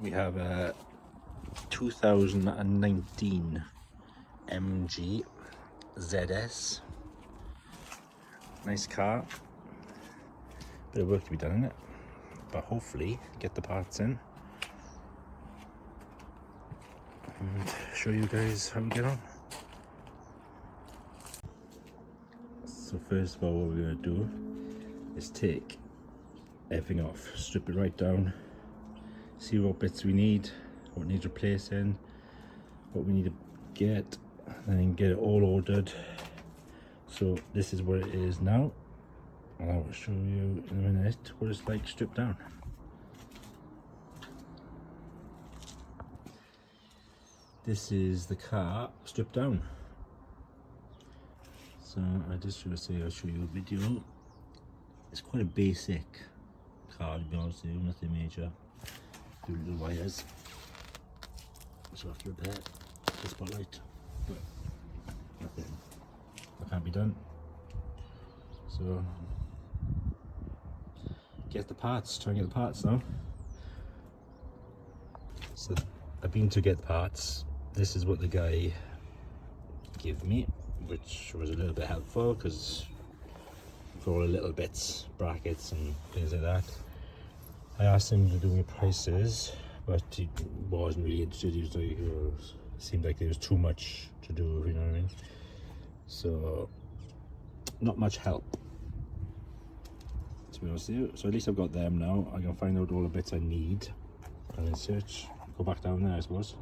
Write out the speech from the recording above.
We have a 2019 MGZS. Nice car. Bit of work to be done in it, but hopefully get the parts in and show you guys how we get on. So first of all, what we're going to do is take everything off, strip it right down, see what bits we need, what needs replacing, what we need to get, and then get it all ordered. So this is what it is now, and I will show you in a minute what it's like stripped down. This is the car stripped down. So I just should say I'll show you a video. It's quite a basic car, to be honest with you, nothing major. Do little wires. So I have to repair the spotlight, but nothing that can't be done. So get the parts, try and get the parts now. So I've been to get the parts. This is what the guy gave me, which was a little bit helpful because for all the little bits, brackets and things like that. I asked him to do me prices, but he wasn't really interested. He was like, it seemed like there was too much to do, you know what I mean? So, not much help, to be honest with you. So at least I've got them now. I can find out all the bits I need and then search, go back down there, I suppose.